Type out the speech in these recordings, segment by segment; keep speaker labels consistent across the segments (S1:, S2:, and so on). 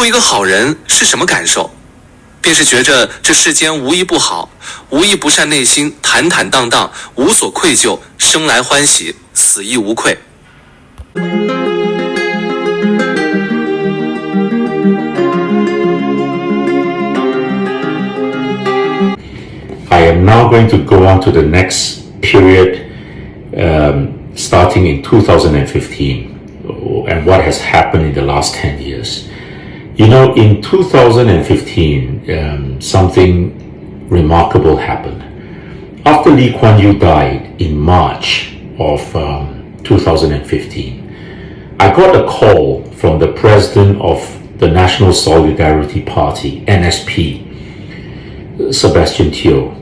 S1: 做一个好人是什么感受？便是觉着这世间无一不好，无一不善，内心坦坦荡荡，无所愧疚，生来欢喜，死亦无愧。
S2: I am now going to go on to the next period, starting in 2015, and what has happened in the last 10 years. You know, in 2015, something remarkable happened. After Lee Kuan Yew died in March of 2015, I got a call from the president of the National Solidarity Party, NSP, Sebastian Teo,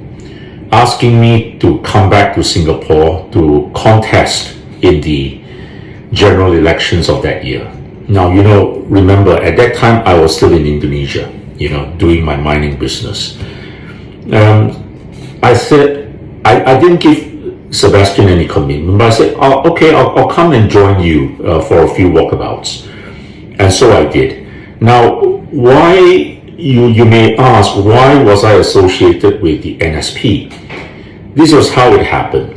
S2: asking me to come back to Singapore to contest in the general elections of that year. Now, remember, at that time I was still in Indonesia, doing my mining business. I said, I didn't give Sebastian any commitment, but I said, okay, I'll come and join you for a few walkabouts. And so I did. Now, why, you may ask, why was I associated with the NSP? This was how it happened.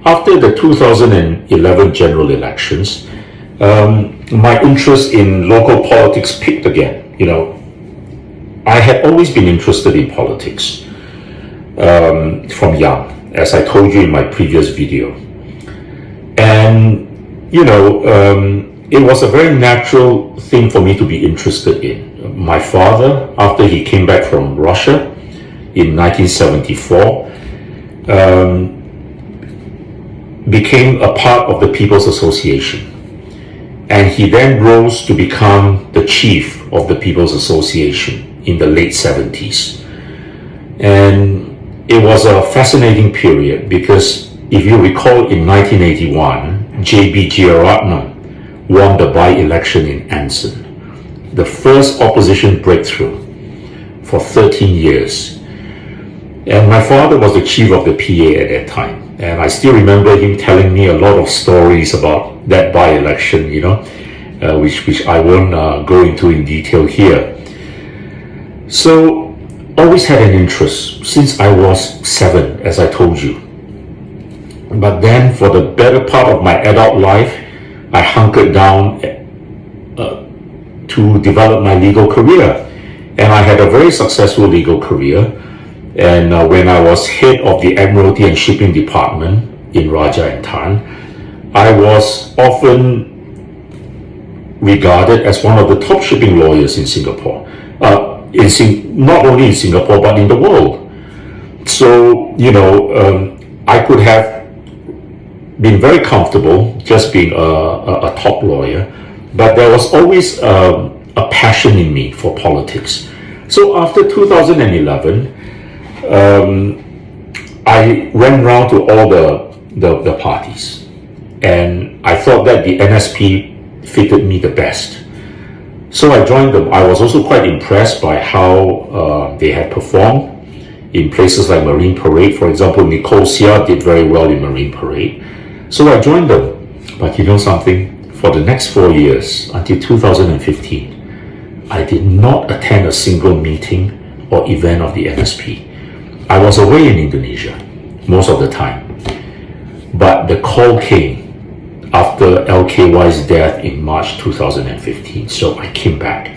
S2: After the 2011 general elections, my interest in local politics picked again. I had always been interested in politics from young, as I told you in my previous video. And, it was a very natural thing for me to be interested in. My father, after he came back from Russia in 1974, became a part of the People's Association. And he then rose to become the chief of the People's Association in the late 70s. And it was a fascinating period because if you recall, in 1981, J.B. Jeyaretnam won the by-election in Anson, the first opposition breakthrough for 13 years. And my father was the chief of the PA at that time. And I still remember him telling me a lot of stories about that by-election, which I won't go into in detail here. So, always had an interest since I was 7, as I told you. But then for the better part of my adult life, I hunkered down to develop my legal career. And I had a very successful legal career. And when I was head of the Admiralty and Shipping Department in Raja and Tan, I was often regarded as one of the top shipping lawyers in Singapore. Not only in Singapore, but in the world. So, I could have been very comfortable just being a top lawyer, but there was always a passion in me for politics. So after 2011, I went round to all the parties, and I thought that the NSP fitted me the best. So I joined them. I was also quite impressed by how they had performed in places like Marine Parade. For example, Nicole Seah did very well in Marine Parade. So I joined them. But you know something? For the next 4 years, until 2015, I did not attend a single meeting or event of the NSP. I was away in Indonesia most of the time. But the call came after LKY's death in March 2015, so I came back.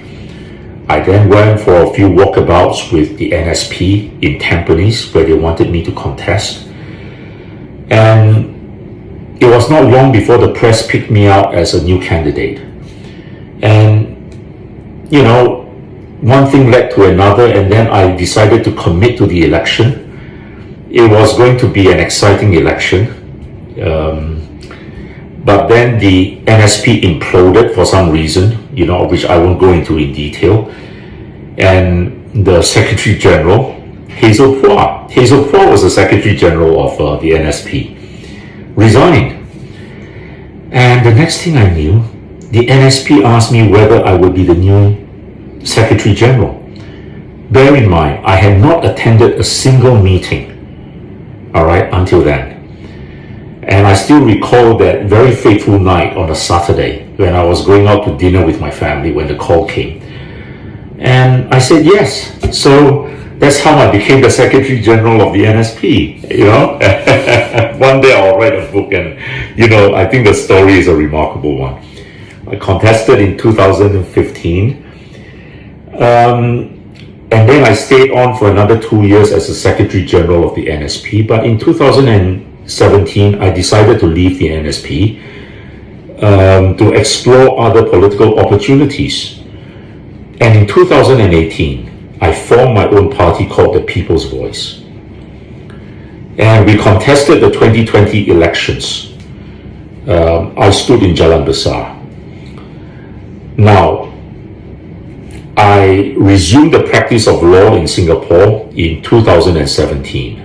S2: I then went for a few walkabouts with the NSP in Tampines, where they wanted me to contest. And it was not long before the press picked me out as a new candidate. And, one thing led to another, and then I decided to commit to the election. It was going to be an exciting election. But then the NSP imploded for some reason, which I won't go into in detail. And the Secretary General, Hazel Phua was the Secretary General of the NSP, resigned. And the next thing I knew, the NSP asked me whether I would be the new Secretary General. Bear in mind, I had not attended a single meeting, until then. And I still recall that very fateful night on a Saturday when I was going out to dinner with my family when the call came. And I said yes. So that's how I became the Secretary General of the NSP, you know. One day I'll write a book, and, you know, I think the story is a remarkable one. I contested in 2015. And then I stayed on for another 2 years as the Secretary General of the NSP. But in 2017, I decided to leave the NSP to explore other political opportunities. And in 2018, I formed my own party called the People's Voice. And we contested the 2020 elections. I stood in Jalan Besar. Now, I resumed the practice of law in Singapore in 2017.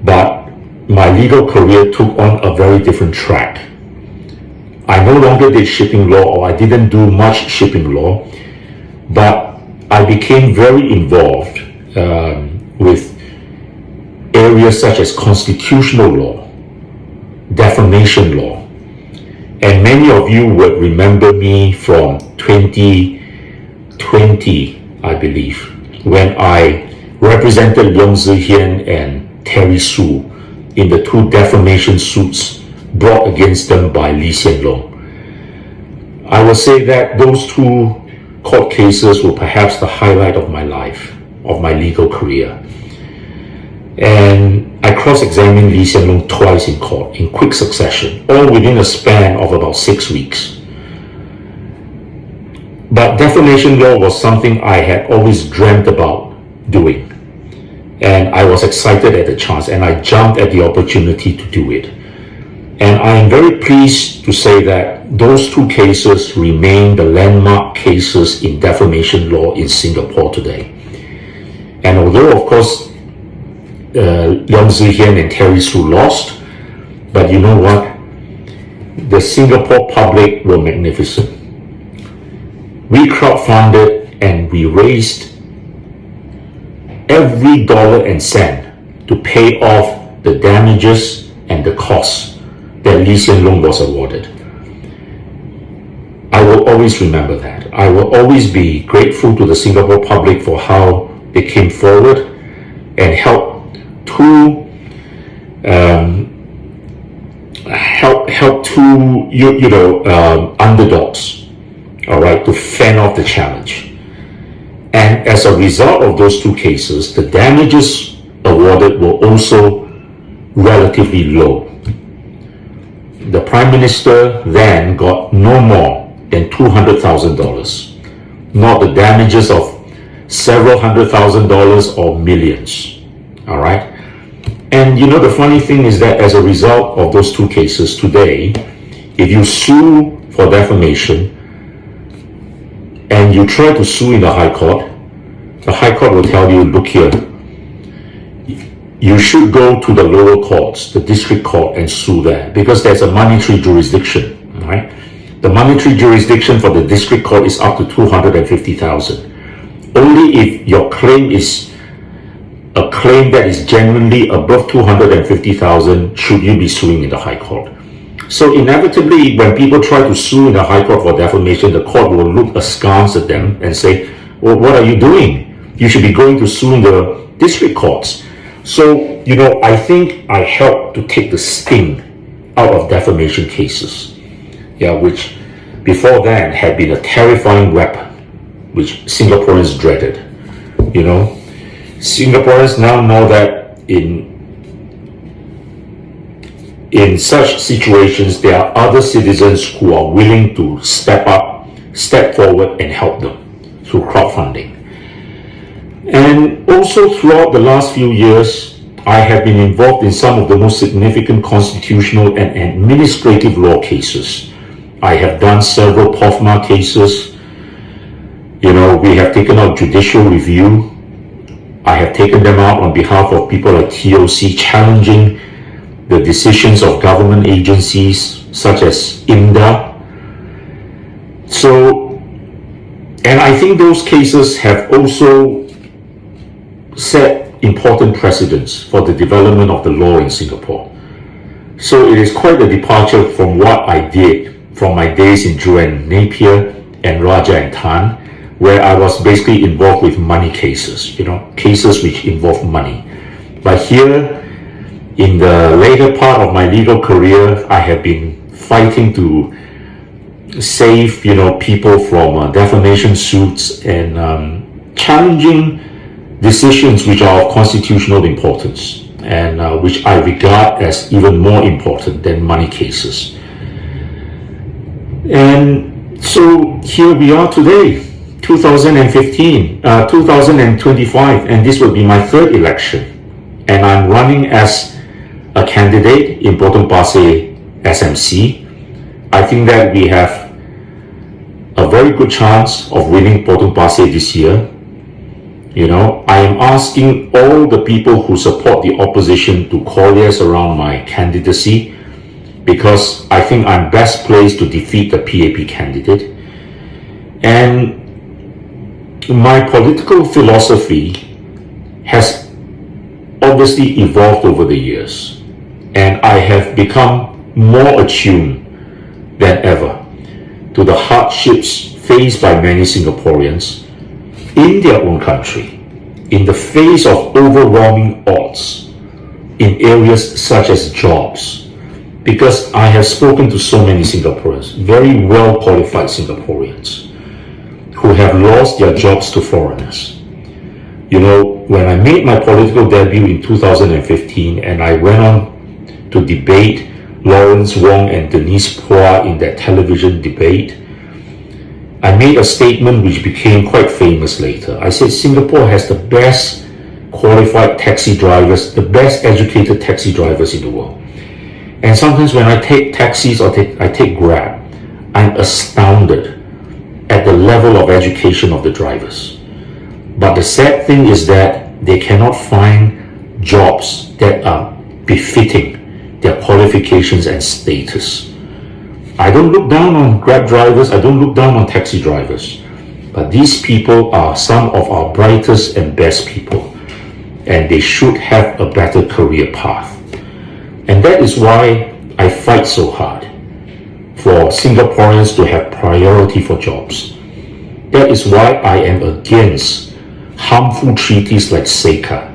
S2: But my legal career took on a very different track. I no longer did shipping law, or I didn't do much shipping law, but I became very involved with areas such as constitutional law, defamation law. And many of you would remember me from 2020, I believe, when I represented Leong Zi-Hian and Terry Su in the 2 defamation suits brought against them by Lee Hsien Loong. I will say that those 2 court cases were perhaps the highlight of my life, of my legal career. And I cross-examined Lee Hsien Loong twice in court, in quick succession, all within a span of about 6 weeks. But defamation law was something I had always dreamt about doing. And I was excited at the chance, and I jumped at the opportunity to do it. And I am very pleased to say that those 2 cases remain the landmark cases in defamation law in Singapore today. And although, of course, Leong Zi-Hian and Terry Su lost, but you know what? The Singapore public were magnificent. We crowdfunded and we raised every dollar and cent to pay off the damages and the costs that Lee Hsien Loong was awarded. I will always remember that. I will always be grateful to the Singapore public for how they came forward and helped two underdogs, all right, to fend off the challenge. And as a result of those 2 cases, the damages awarded were also relatively low. The Prime Minister then got no more than $200,000, not the damages of several $100,000 or millions. All right. And you know, the funny thing is that as a result of those 2 cases today, if you sue for defamation and you try to sue in the High Court will tell you, look here, you should go to the lower courts, the district court, and sue there, because there's a monetary jurisdiction, right? The monetary jurisdiction for the district court is up to $250,000. Only if your claim is a claim that is genuinely above $250,000 should you be suing in the High Court. So inevitably, when people try to sue in the High Court for defamation, the court will look askance at them and say, well, what are you doing? You should be going to sue in the district courts. So, you know, I think I helped to take the sting out of defamation cases, which before then had been a terrifying weapon, which Singaporeans dreaded. You know, Singaporeans now know that in such situations, there are other citizens who are willing to step forward and help them through crowdfunding. And also throughout the last few years, I have been involved in some of the most significant constitutional and administrative law cases. I have done several POFMA cases. You know, we have taken out judicial review. I have taken them out on behalf of people like TOC, challenging the decisions of government agencies such as IMDA. So, and I think those cases have also set important precedents for the development of the law in Singapore. So it is quite a departure from what I did from my days in Joanne Napier and Raja and Tan, where I was basically involved with money cases, cases which involve money. But here, in the later part of my legal career, I have been fighting to save, people from defamation suits and challenging decisions which are of constitutional importance and which I regard as even more important than money cases. And so here we are today, 2025, and this will be my third election. And I'm running as a candidate in Potong Pasir SMC. I think that we have a very good chance of winning Potong Pasir this year. I am asking all the people who support the opposition to coalesce around my candidacy because I think I'm best placed to defeat the PAP candidate. And my political philosophy has obviously evolved over the years, and I have become more attuned than ever to the hardships faced by many Singaporeans in their own country, in the face of overwhelming odds in areas such as jobs. Because I have spoken to so many Singaporeans, very well qualified Singaporeans, who have lost their jobs to foreigners. When I made my political debut in 2015 and I went on to debate Lawrence Wong and Denise Phua in that television debate, I made a statement which became quite famous later. I said Singapore has the best qualified taxi drivers, the best educated taxi drivers in the world. And sometimes when I take taxis or I take Grab, I'm astounded at the level of education of the drivers. But the sad thing is that they cannot find jobs that are befitting their qualifications and status. I don't look down on Grab drivers, I don't look down on taxi drivers, but these people are some of our brightest and best people, and they should have a better career path. And that is why I fight so hard for Singaporeans to have priority for jobs. That is why I am against harmful treaties like SECA,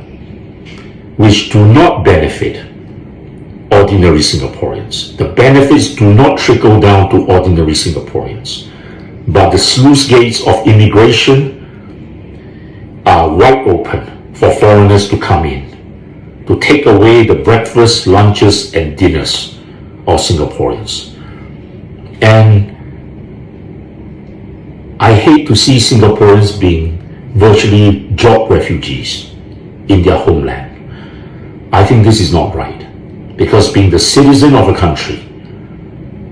S2: which do not benefit ordinary Singaporeans. The benefits do not trickle down to ordinary Singaporeans, but the sluice gates of immigration are wide open for foreigners to come in, to take away the breakfast, lunches, and dinners of Singaporeans. And I hate to see Singaporeans being virtually job refugees in their homeland. I think this is not right, because being the citizen of a country,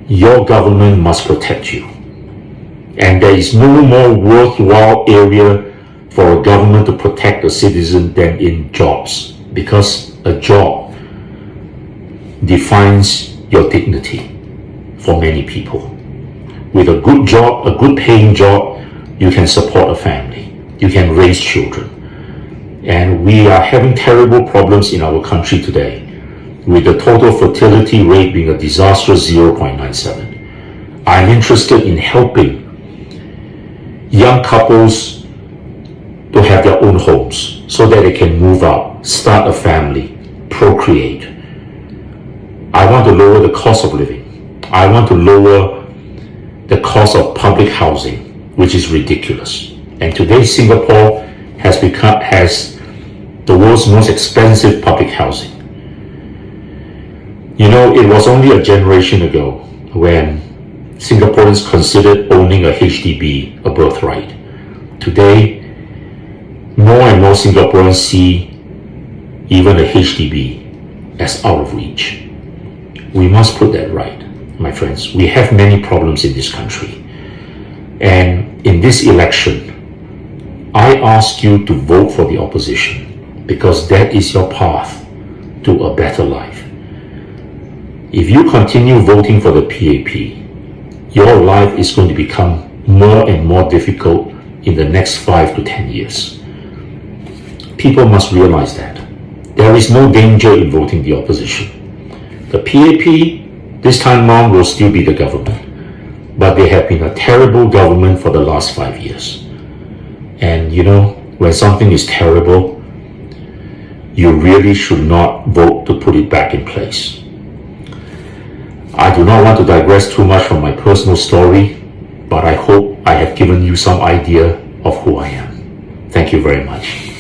S2: your government must protect you. And there is no more worthwhile area for a government to protect a citizen than in jobs, because a job defines your dignity for many people. With a good job, a good paying job, you can support a family, you can raise children. And we are having terrible problems in our country today, with the total fertility rate being a disastrous 0.97. I'm interested in helping young couples to have their own homes so that they can move out, start a family, procreate. I want to lower the cost of living. I want to lower the cost of public housing, which is ridiculous. And today Singapore has the world's most expensive public housing. It was only a generation ago when Singaporeans considered owning a HDB a birthright. Today, more and more Singaporeans see even a HDB as out of reach. We must put that right, my friends. We have many problems in this country. And in this election, I ask you to vote for the opposition, because that is your path to a better life. If you continue voting for the PAP, your life is going to become more and more difficult in the next 5 to 10 years. People must realize that. There is no danger in voting the opposition. The PAP, this time around, will still be the government, but they have been a terrible government for the last 5 years. And when something is terrible, you really should not vote to put it back in place. I do not want to digress too much from my personal story, but I hope I have given you some idea of who I am. Thank you very much.